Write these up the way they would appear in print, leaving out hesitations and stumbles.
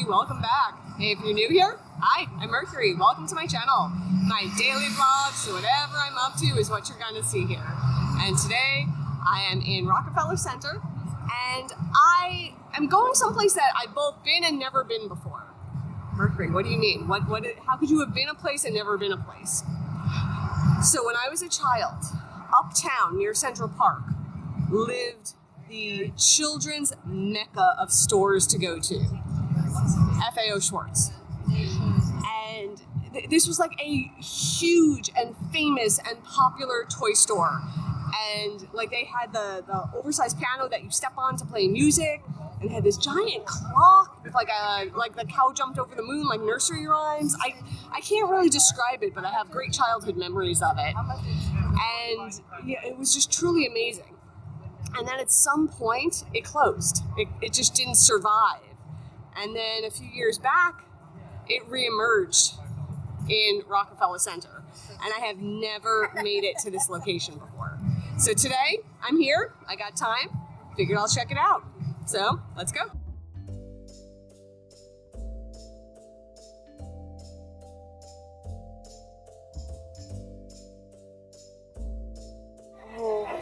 welcome back. Hey, if you're new here, hi, I'm Mercury. Welcome to my channel. My daily vlogs, so whatever I'm up to is what you're gonna see here. And today, I am in Rockefeller Center, and I am going someplace that I've both been and never been before. Mercury, what do you mean? How could you have been a place and never been a place? So when I was a child, uptown near Central Park, lived the children's mecca of stores to go to, FAO Schwarz. And this was like a huge and famous and popular toy store. And like they had the oversized piano that you step on to play music, and had this giant clock with like the cow jumped over the moon, like nursery rhymes. I can't really describe it, but I have great childhood memories of it. And yeah, it was just truly amazing. And then at some point, it closed. It just didn't survive. And then a few years back, it reemerged in Rockefeller Center. And I have never made it to this location before. So today, I'm here. I got time. Figured I'll check it out. So, let's go.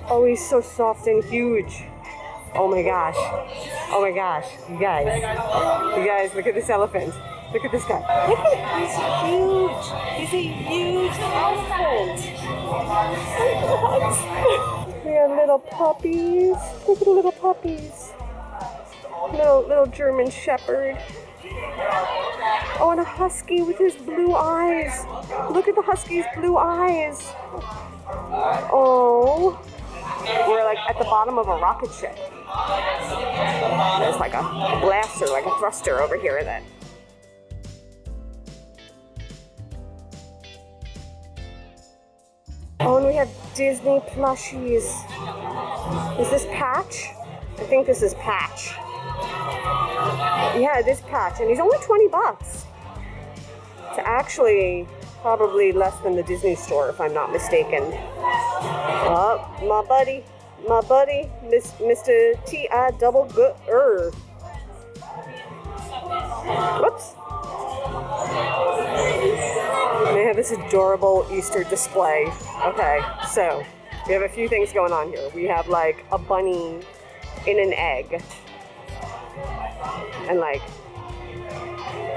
Oh, he's so soft and huge. Oh my gosh. Oh my gosh. You guys, look at this elephant. Look at this guy. Look at it. He's huge. He's a huge elephant. We have little puppies. Look at the little puppies. Little German Shepherd. Oh, and a husky with his blue eyes. Look at the husky's blue eyes. Oh. We're like at the bottom of a rocket ship. There's like a blaster, like a thruster over here then. Oh, and we have Disney plushies. Is this Patch? I think this is Patch. Yeah, it is Patch, and he's only 20 bucks. It's actually probably less than the Disney store, if I'm not mistaken. Oh, my buddy, Mr. T.I. double good-er. Whoops. They have this adorable Easter display. Okay, so we have a few things going on here. We have like a bunny in an egg. And like,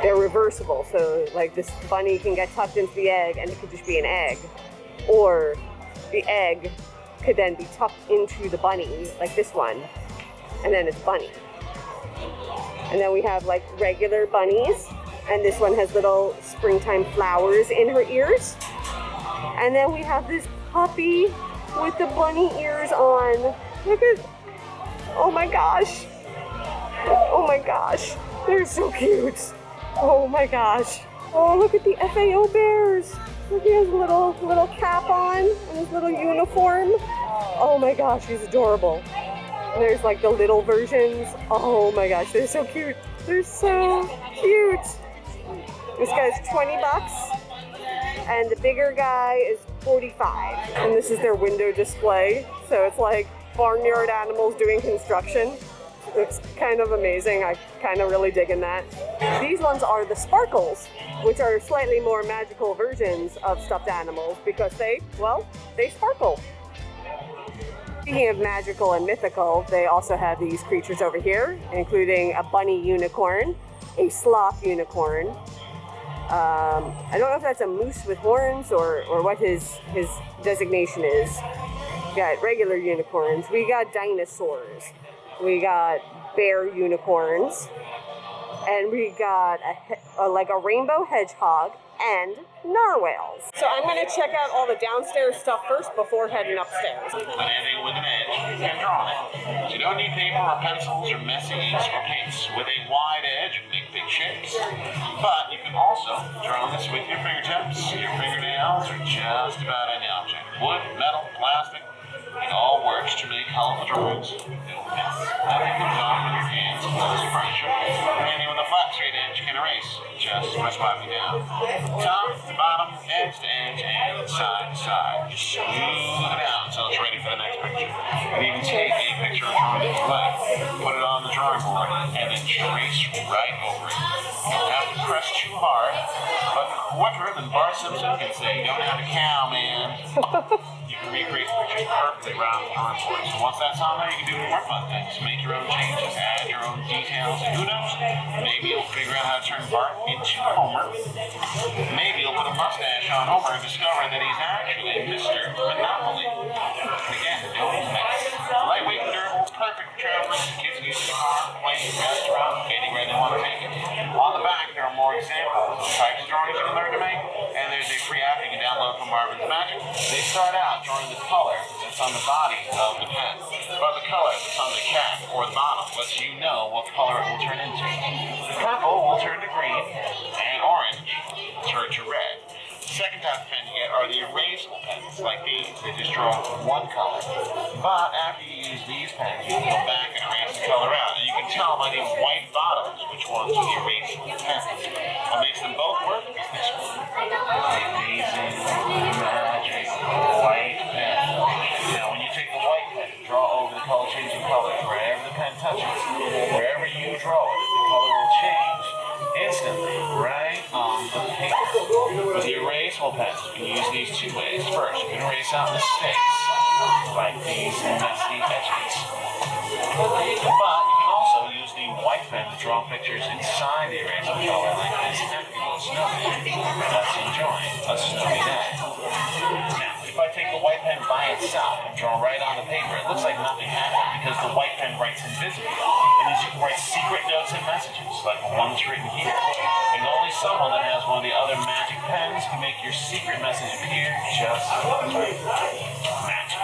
they're reversible, so like this bunny can get tucked into the egg and it could just be an egg. Or the egg could then be tucked into the bunny, like this one, and then it's bunny. And then we have like regular bunnies, and this one has little springtime flowers in her ears. And then we have this puppy with the bunny ears on. Look at, oh my gosh. Oh my gosh, they're so cute. Oh my gosh. Oh, look at the FAO bears. Look, he has a little cap on and his little uniform. Oh my gosh, he's adorable. And there's like the little versions. Oh my gosh, they're so cute. They're so cute. This guy's 20 bucks. And the bigger guy is 45. And this is their window display. So it's like barnyard animals doing construction. It's kind of amazing. I kind of really dig in that. These ones are the sparkles, which are slightly more magical versions of stuffed animals because they sparkle. Speaking of magical and mythical, they also have these creatures over here, including a bunny unicorn, a sloth unicorn. I don't know if that's a moose with horns or what his designation is. We got regular unicorns. We got dinosaurs. We got bear unicorns, and we got like a rainbow hedgehog and narwhals. So I'm going to check out all the downstairs stuff first before heading upstairs. Anything with an edge, you can draw on it. So you don't need paper or pencils or messy inks or paints. With a wide edge, you make big shapes. But you can also draw on this with your fingertips, your fingernails, or just about any object. Wood, metal, plastic. It all works to make colorful drawings. No mess. Nothing comes off with your hands close to furniture. Anything with a flat straight edge you can erase just by swiping down. Top to bottom, edge to edge, and side to side. Just smooth it out until it's ready for the next picture. You can even take a picture of drawing if you like, put it on the drawing board, and then trace right over it. quicker than Bart Simpson can say, "Don't have a cow, man." You can recreate the pictures perfectly right on the drawing board. So once that's on there, you can do more fun things. Make your own changes, add your own details, and who knows? Maybe you'll figure out how to turn Bart into Homer. Maybe you'll put a mustache on Homer and discover that he's actually Mr. Monopoly. Again, no mess. Lightweight and durable, perfect for traveling. Kids can use it in a car, plane, restaurant, anywhere they want to take it. On the back, there are more examples of types of drawings you can learn to make, and there's a free app you can download from Marvin's Magic. They start out drawing the color that's on the body of the pen, but the color that's on the cap or the bottom lets you know what color it will turn into. Purple will turn to green, and orange will turn to red. The second type of pen you get are the erasable pens, like these. They just draw one color. But after you use these pens, you can go back and erase the color out. And you can tell by the white bottoms which ones are the erasable pens. What makes them both work is this one. Amazing magic white pen. Now when you take the white pen, draw over the color changing colors wherever the pen touches. Wherever you draw it, the color will change instantly right on the paper. With the erasable pens, you can use these two ways. First, you can erase out mistakes, like these messy edges. But you can also use the white pen to draw pictures inside the erasable color, like this happy little snowman that's enjoying a snowy day. Now, if I take the white pen by itself and draw right on the paper, it looks like nothing happened because the white pen writes invisibly. It means you can write secret notes and messages, like the ones written here. And only someone that has one of the other magic pens can make your secret message appear just like magic.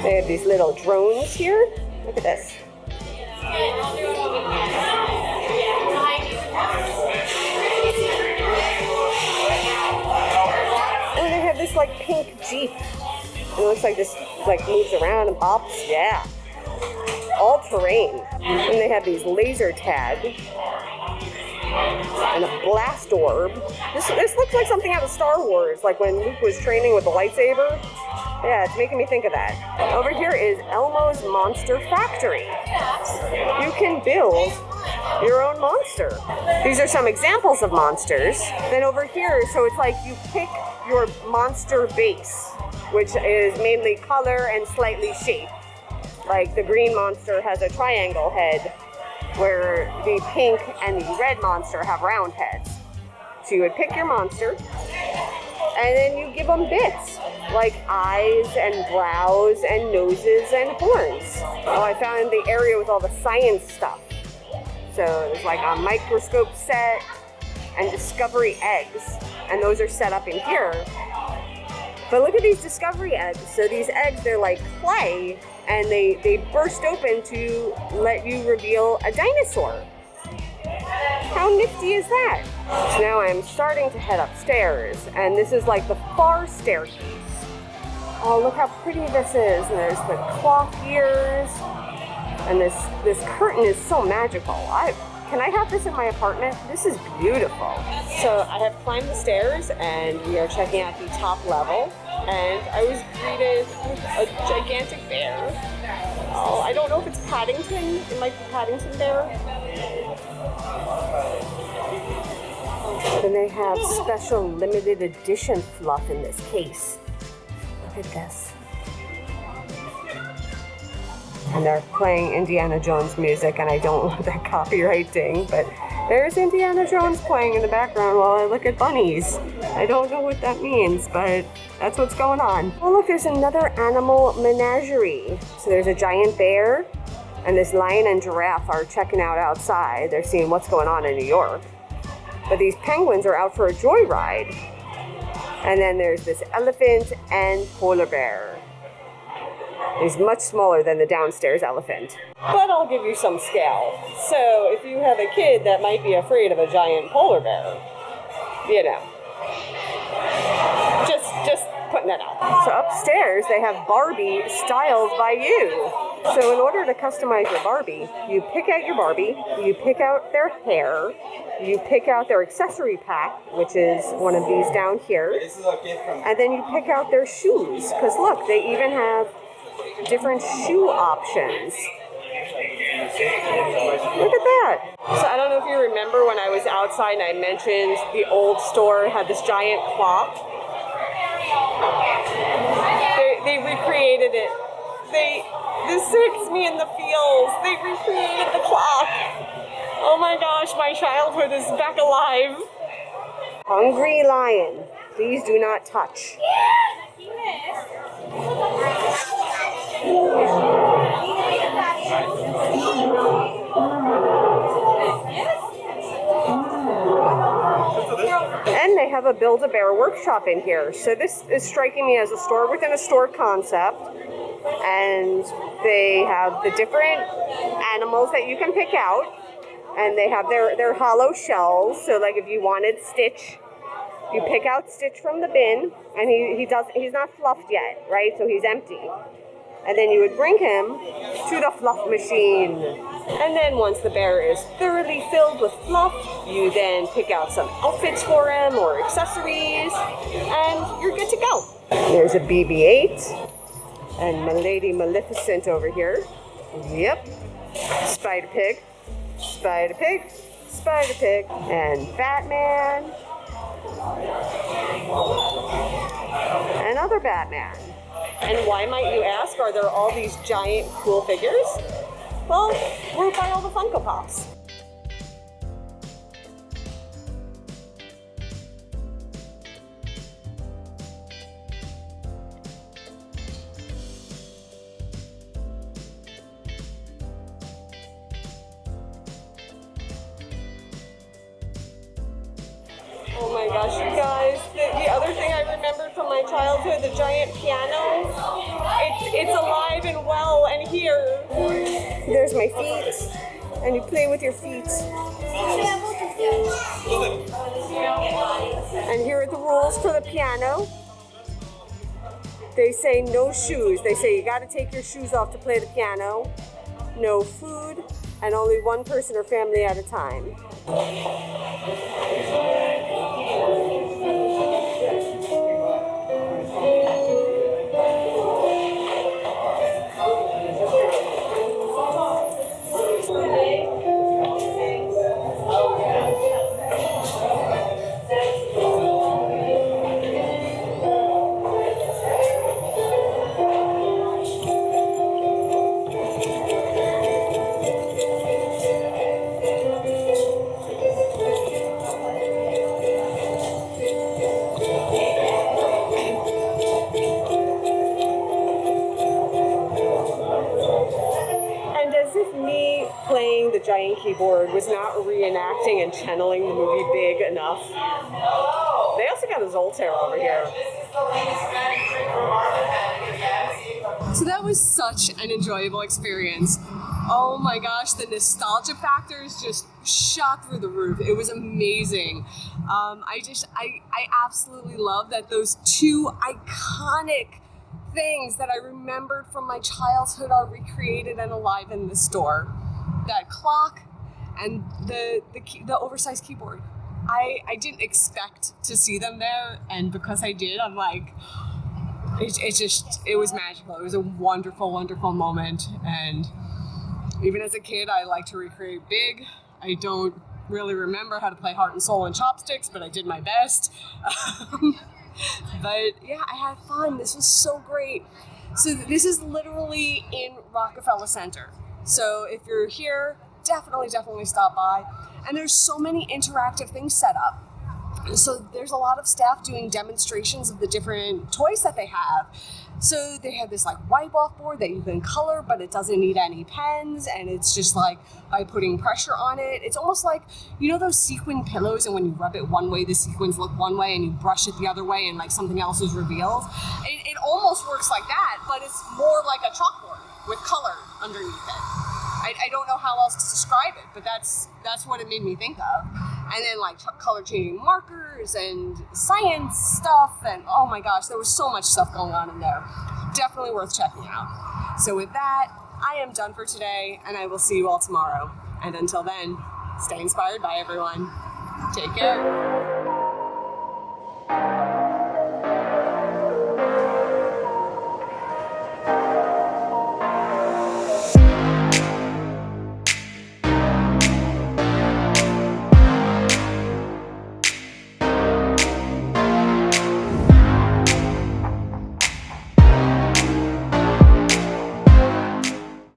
They have these little drones here. Look at this. And they have this like pink Jeep. It looks like this like moves around and pops. Yeah. All terrain. And they have these laser tag and a blast orb. This looks like something out of Star Wars, like when Luke was training with the lightsaber. Yeah, it's making me think of that. Over here is Elmo's Monster Factory. You can build your own monster. These are some examples of monsters. Then over here, so it's like you pick your monster base, which is mainly color and slightly shape. Like the green monster has a triangle head, where the pink and the red monster have round heads. So you would pick your monster, and then you give them bits, like eyes and brows and noses and horns. Oh, I found the area with all the science stuff. So there's like a microscope set and discovery eggs, and those are set up in here. But look at these discovery eggs. So these eggs, they're like clay, and they burst open to let you reveal a dinosaur. How nifty is that? So now I'm starting to head upstairs, and this is like the far staircase. Oh, look how pretty this is. And there's the clock ears, and this curtain is so magical. Can I have this in my apartment? This is beautiful. So I have climbed the stairs, and we are checking out the top level, and I was greeted with a gigantic bear. Oh, I don't know if it's Paddington. It might be Paddington Bear. And they have special limited edition fluff in this case. Look at this. And they're playing Indiana Jones music, and I don't want that copyright ding, but there's Indiana Jones playing in the background while I look at bunnies. I don't know what that means, but that's what's going on. Oh look, there's another animal menagerie. So there's a giant bear, and this lion and giraffe are checking out outside. They're seeing what's going on in New York. But these penguins are out for a joyride. And then there's this elephant and polar bear. He's much smaller than the downstairs elephant. But I'll give you some scale. So if you have a kid that might be afraid of a giant polar bear, you know, just putting that out. So upstairs, they have Barbie styled by you. So in order to customize your Barbie, you pick out your Barbie, you pick out their hair, you pick out their accessory pack, which is one of these down here, and then you pick out their shoes. Because look, they even have different shoe options. Look at that. So I don't know if you remember when I was outside and I mentioned the old store had this giant clock. They recreated it. This hits me in the feels. They recreated the clock. Oh my gosh, my childhood is back alive. Hungry lion, please do not touch. And they have a Build-A-Bear workshop in here. So this is striking me as a store within a store concept. And they have the different animals that you can pick out. And they have their hollow shells. So like if you wanted Stitch, you pick out Stitch from the bin. And he's not fluffed yet, right? So he's empty. And then you would bring him to the fluff machine. And then once the bear is thoroughly filled with fluff, you then pick out some outfits for him or accessories, and you're good to go. There's a BB-8 and Milady Maleficent over here. Yep. Spider Pig, Spider Pig, Spider Pig, and Batman. And other Batman. And why might you ask, are there all these giant cool figures? Well, we're by all the Funko Pops. Oh my gosh, you guys, the other thing I remembered from my childhood, the giant piano, it's alive and well and here. There's my feet, and you play with your feet. And here are the rules for the piano. They say no shoes. They say you gotta take your shoes off to play the piano. No food, and only one person or family at a time. Giant keyboard was not reenacting and channeling the movie big enough. They also got a Zoltaire over here. So that was such an enjoyable experience. Oh my gosh, the nostalgia factors just shot through the roof. It was amazing. I absolutely love that those two iconic things that I remembered from my childhood are recreated and alive in the store. That clock and the oversized keyboard. I didn't expect to see them there, and because I did, I'm like, it was magical. It was a wonderful, wonderful moment. And even as a kid, I like to recreate big. I don't really remember how to play Heart and Soul and Chopsticks, but I did my best. But yeah, I had fun. This was so great. So this is literally in Rockefeller Center. So if you're here, definitely stop by. And there's so many interactive things set up. So there's a lot of staff doing demonstrations of the different toys that they have. So they have this like wipe-off board that you can color, but it doesn't need any pens. And it's just like by putting pressure on it. It's almost like, you know those sequin pillows, and when you rub it one way, the sequins look one way, and you brush it the other way, and like something else is revealed. It almost works like that, but it's more like a chalkboard with color underneath it. I don't know how else to describe it, but that's what it made me think of. And then like color changing markers and science stuff, and oh my gosh, there was so much stuff going on in there. Definitely worth checking out. So with that, I am done for today, and I will see you all tomorrow. And until then, stay inspired. Bye everyone. Take care.